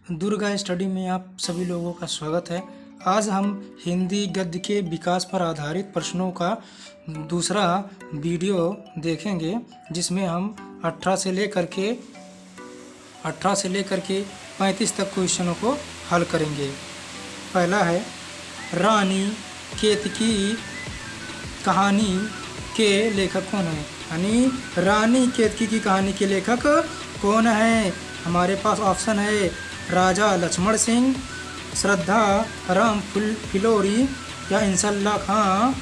Durga study में आप सभी लोगों का स्वागत है। आज हम हिंदी गद्य के विकास पर आधारित प्रश्नों का दूसरा वीडियो देखेंगे, जिसमें हम 18 से लेकर के 35 तक क्वेश्चनों को हल करेंगे। पहला है, रानी केतकी कहानी के लेखक कौन है? यानी रानी केतकी की कहानी के लेखक कौन है? हमारे पास ऑप्शन है राजा लक्ष्मण सिंह, श्रद्धा राम फिलौरी, या इंसल्ला खां,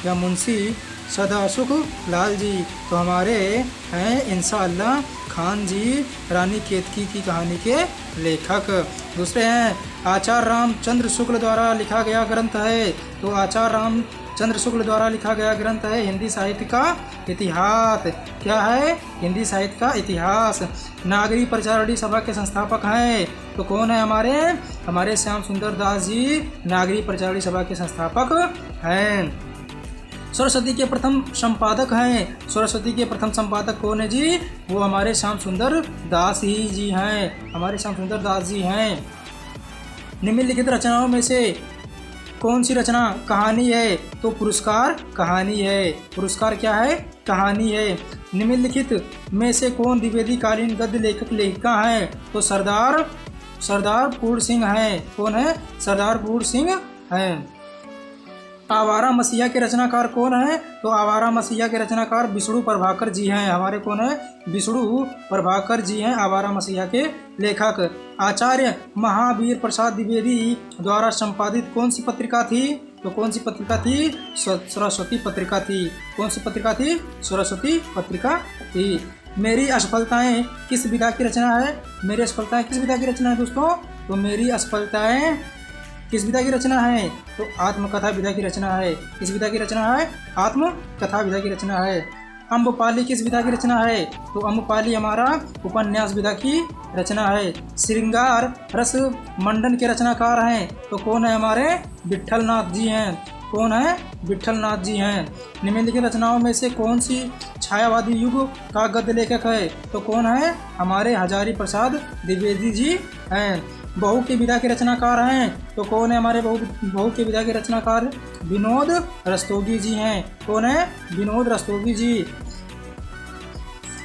या मुंशी सदासुख लाल जी। तो हमारे हैं इंशाअल्लाह खान जी, रानी केतकी की कहानी के लेखक। दूसरे हैं, आचार्य रामचंद्र शुक्ल द्वारा लिखा गया ग्रंथ है। तो आचार्य रामचंद्र शुक्ल द्वारा लिखा गया ग्रंथ है हिंदी साहित्य का इतिहास। क्या है? हिंदी साहित्य का इतिहास। नागरी प्रचारणी सभा के संस्थापक हैं। तो कौन है? हमारे श्याम सुंदर दास जी नागरी प्रचारणी सभा के संस्थापक हैं। सरस्वती के प्रथम संपादक हैं। सरस्वती के प्रथम संपादक कौन है जी? वो हमारे श्याम सुंदर दास ही जी हैं। हमारे श्याम सुंदर दास जी हैं। निम्नलिखित रचनाओं में से कौन सी रचना कहानी है? तो पुरस्कार कहानी है। पुरस्कार क्या है? कहानी है। निम्नलिखित में से कौन द्विवेदी कालीन गद्य लेखक लेखिका है? तो सरदार पूर्ण सिंह है। कौन है? सरदार पूर्ण सिंह हैं। आवारा मसीहा के रचनाकार कौन है? तो आवारा मसीहा के रचनाकार विष्णु प्रभाकर जी हैं। हमारे कौन है? विष्णु प्रभाकर जी हैं आवारा मसीहा के लेखक। आचार्य महावीर प्रसाद द्विवेदी द्वारा संपादित कौन सी पत्रिका थी? तो कौन सी पत्रिका थी? सरस्वती पत्रिका थी। कौन सी पत्रिका थी? सरस्वती पत्रिका थी। मेरी असफलताएं किस विधा की रचना है? मेरी असफलताएं किस विधा की रचना है दोस्तों? तो मेरी असफलताएं किस विधा की रचना है? तो आत्मकथा विधा की रचना है। किस विधा की रचना है? आत्मकथा विधा की रचना है। अम्बपाली किस विधा की रचना है? तो अम्बपाली हमारा उपन्यास विधा की रचना है। श्रृंगार रस मंडन के रचनाकार हैं। तो कौन है? हमारे विट्ठल नाथ जी हैं। कौन है? विट्ठल नाथ जी हैं। निम्नलिखित रचनाओं में से कौन सी छायावादी युग का गद्य लेखक है? तो कौन है? हमारे हजारी प्रसाद द्विवेदी जी हैं। बहू की विधा के रचनाकार हैं। तो कौन है? हमारे बहू की विधा के रचनाकार विनोद रस्तोगी जी हैं। कौन है? विनोद रस्तोगी जी।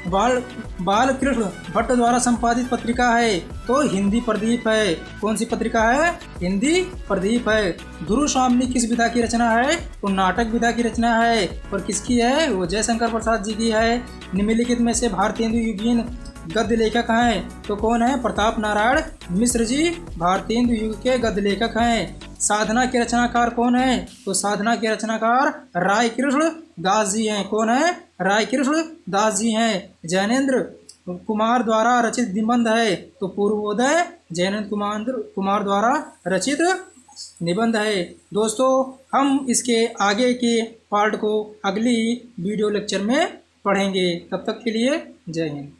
बाल कृष्ण भट्ट द्वारा संपादित पत्रिका है। तो हिंदी प्रदीप है। कौन सी पत्रिका है? हिंदी प्रदीप है। ध्रुव स्वामी किस विधा की रचना है? तो नाटक विधा की रचना है। और किसकी है? वो जयशंकर प्रसाद जी की है। निम्नलिखित में से भारतेंदु युगीन गद्य लेखक हैं। तो कौन है? प्रताप नारायण मिश्र जी भारतेंदु युग के गद्य लेखक हैं। साधना के रचनाकार कौन है? तो साधना के रचनाकार राय कृष्ण दास जी हैं। कौन है? राय कृष्ण दास जी हैं। जैनेन्द्र कुमार द्वारा रचित निबंध है। तो पूर्वोदय जैनेन्द्र कुमार द्वारा रचित निबंध है। दोस्तों, हम इसके आगे के पार्ट को अगली वीडियो लेक्चर में पढ़ेंगे। तब तक के लिए जय हिंद।